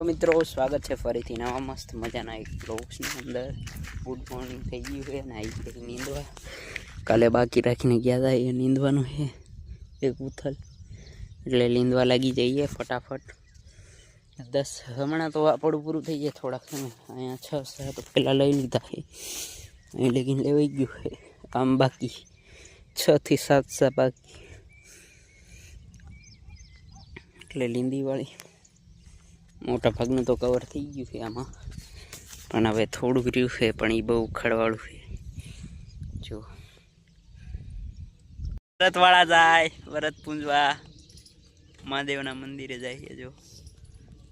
મિત્રો સ્વાગત છે ફરીથી નવા મસ્ત મજાના એક બ્લોગ્સની અંદર. ગુડ મોર્નિંગ થઈ ગયું છે ને આવી ગઈ નીંદવા. કાલે બાકી રાખીને ગયા હતા એ નીંદવાનું છે એક ઉથલ, એટલે નીંદવા લાગી જઈએ ફટાફટ. 10 હમણાં તો આપણું પૂરું થઈ જાય થોડાક સમય. અહીંયા 6 તો પહેલાં લઈ લીધા છે, અહીં લગીને લેવાઈ ગયું છે. આમ બાકી 6 થી 7 બાકી, એટલે લીંદીવાળી મોટા ભાગનું તો કવર થઈ ગયું છે આમાં, પણ હવે થોડુંક રહ્યું છે, પણ એ બહુ ઉખાડવાળું છે. જો ભરતવાળા જાય, ભરત પૂંજવા મહાદેવના મંદિરે જાય છે. જો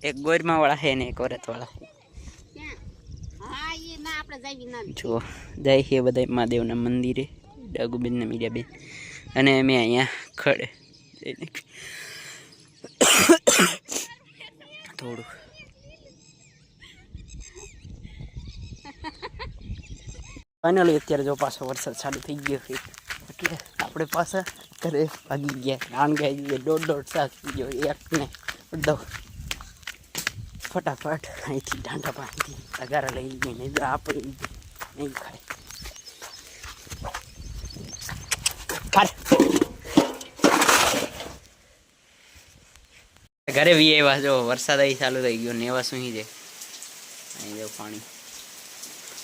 એક ગોરમા વાળા છે ને એક ભરતવાળા છે. જો જાય છે બધા મહાદેવના મંદિરે, ડાગુબેન ને મીડિયાબેન, અને અમે અહીંયા ખડે થોડું ફાઇનલી અત્યારે જો પાછો વરસાદ ચાલુ થઈ ગયો છે, એટલે આપણે પાછા ઘરે ભાગી ગયા. નાન ગાઈ દોઢ શાક ગયો એક ને અડધો ફટાફટ અહીંથી ઢાંઢા પાણીથી તગારા લઈ લઈએ, નહીં તો આપણે નહીં ખાય. ઘરે વી આવ્યા. જો વરસાદ અહીં ચાલુ થઈ ગયો ને એવા સુઈ જાય. અહીં જો પાણી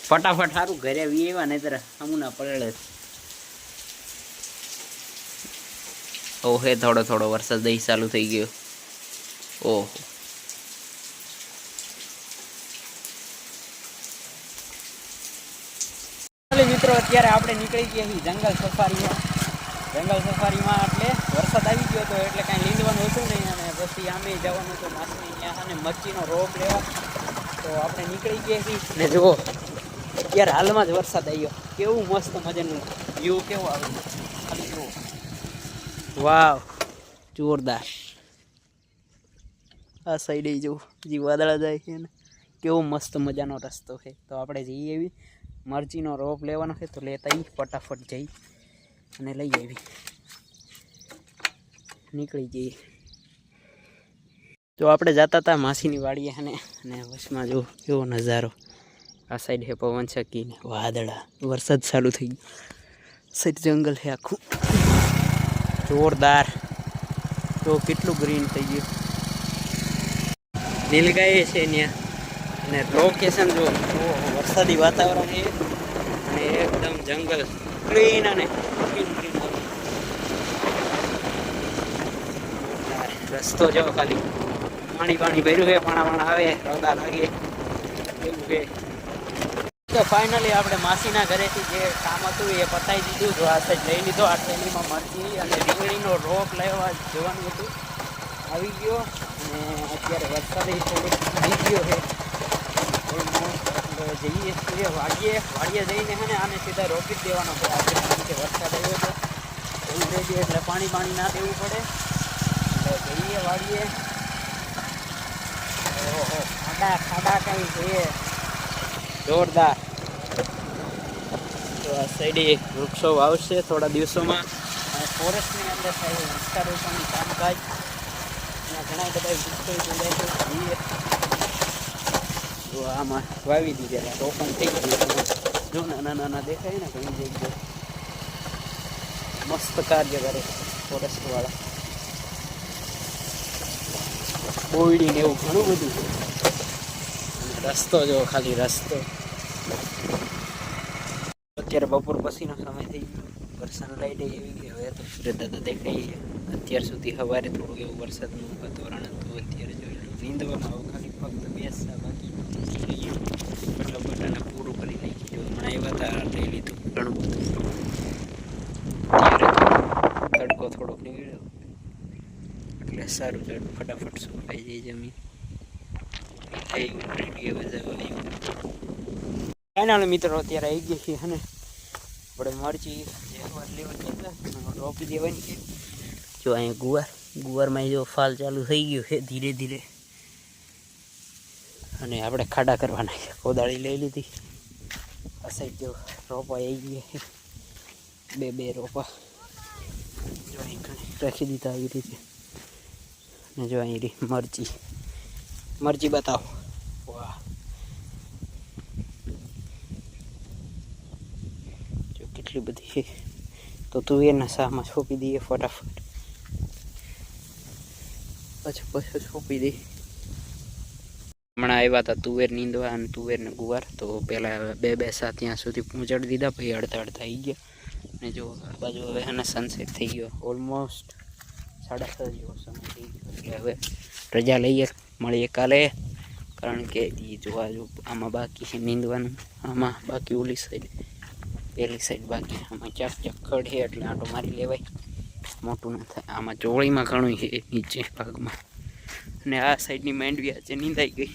ફટાફટ સારું ઘરે વી આવ્યા, નહીં તર હમુના પડે. ઓહે થોડો થોડો વરસાદ અહીં ચાલુ થઈ ગયો. ઓહો મિત્રો, અત્યારે આપણે નીકળી ગયા છીએ જંગલ સફારીમાં. જંગલ સફારીમાં એટલે વરસાદ આવી ગયો હતો, એટલે કાંઈ લીંદવાનું હતું નહીં, અને પછી આમે જવાનું હતું માસની ત્યાં અને મચ્છીનો રોપ લેવા. તો આપણે નીકળી ગયા છીએ ને જુઓ અત્યારે હાલમાં જ વરસાદ આવ્યો. કેવું મસ્ત મજાનું વ્યૂ કેવો આવ્યું, ખાલી જુઓ. વાવ, જોરદાર. આ સાઈડે જવું જે વાદળા જાય છે ને, કેવો મસ્ત મજાનો રસ્તો છે. તો આપણે જઈએ એવી મરચીનો રોપ લેવાનો છે, તો લેતા આવી ફટાફટ જઈ અને લઈ આવી નીકળી જઈએ. તો આપણે જતા હતા માસીની વાડીએ અને વચમાં જો કેવો નજારો. આ સાઈડ છે પવન ચક્કી ને વાદળા, વરસાદ ચાલુ થઈ ગયો. સાઈડ જંગલ છે આખું જોરદાર. તો કેટલું ગ્રીન થઈ ગયું. નીલગાય છે ત્યાં, અને લોકેશન જો વરસાદી વાતાવરણ છે, અને એકદમ જંગલ ક્લીન અને રસ્તો જો ખાલી પાણી ભર્યું છે, પાણા આવે, રૌદા લાગે એવું છે. તો ફાઇનલી આપણે માસીના ઘરેથી જે કામ હતું એ પતાવી દીધું. જો આ સાઈડ લઈ લીધો. આ ટ્રેનીમાં મરચી અને રીંગણીનો રોપ લેવા જવાનું હતું, આવી ગયો. અને અત્યારે વરસાદ થોડોક આવી ગયો છે. જઈએ છીએ વાડીએ જઈને છે ને આને સીધા રોકી જ દેવાનો છે. આજે વરસાદ આવ્યો છે ઓલરેડી, એટલે પાણી ના દેવું પડે. એટલે જઈએ વાડીએ. ઓહો, ખાડા કંઈ છે જોરદાર. તો આ સાઈડે વૃક્ષો વાવશે થોડા દિવસોમાં. ફોરેસ્ટની અંદર થાય વૃક્ષારોપણનું કામકાજ. એમાં ઘણા બધા વૃક્ષો જઈએ. તો આમાં વાવી દીધેલા રોપણ થઈ ગયું. જો નાના દેખાય ને ઘણી જગ્યાએ મસ્ત કાર્ય કરે ફોરેસ્ટવાળા. બોયડી ને એવું ઘણું બધું છે. રસ્તો જો ખાલી રસ્તો. અત્યારે બપોર પછીનો સમય થઈ ગયો, વરસાદ લાઈટ એવી ગઈ. હવે તો સૂર્ય દાદા દેખાય છે. અત્યાર સુધી સવારે થોડું એવું વરસાદનું વાતાવરણ હતું. અત્યારે જોયેલું નીંદવામાં આવું ખાલી ફક્ત બેસતા બાકી મતલબ બધાને પૂરું કરી નાખી. હમણાં એવા હતા લઈ લીધું ઘણું બધું. તડકો થોડોક નીકળ્યો એટલે સારું ફટાફટ સુકાઈ જાય જમીન. ફાઇનલ મિત્રો અત્યારે આવી ગયા છીએ અને આપણે મરચી રોપી દેવાની છે. જો અહીંયા ગુવારમાં જો ફાલ ચાલુ થઈ ગયું છે ધીરે ધીરે, અને આપણે ખાડા કરવાના છે. કોદાળી લઈ લીધી. આ સાઈડ જો રોપા આવી ગયા છે, બે રોપા જો અહીં રાખી દીધા આવી રીતે. ને જો અહીં મરચી મરજી બતાવો. વાહ, જો કેટલી બધી છે. તો તુવેરના શાકમાં સોંપી દઈએ ફટાફટ, પછી સોંપી દઈએ. હમણાં આવ્યા હતા તુવેર નીંદવા અને તુવેરને ગુવાર, તો પહેલાં બે સા ત્યાં સુધી પહોંચાડી દીધા, પછી અડધા થઈ ગયા. અને જો આ બાજુ હવે એને સનસેટ થઈ ગયો, ઓલમોસ્ટ 6:30 જેવો સમય થઈ ગયો. એટલે હવે રજા લઈએ, મળીએ કાલે. કારણ કે એ જોવા જો આમાં બાકી છે નીંદવાનું, આમાં બાકી ઓલી સાઈડ, પેલી સાઈડ બાકી. આમાં ચાક ખડ છે એટલે આંટો મારી લેવાય, મોટું ના થાય. આમાં ચોળીમાં ઘણું છે નીચે ભાગમાં, અને આ સાઈડની માંડવી આજે નીંદાઈ ગઈ.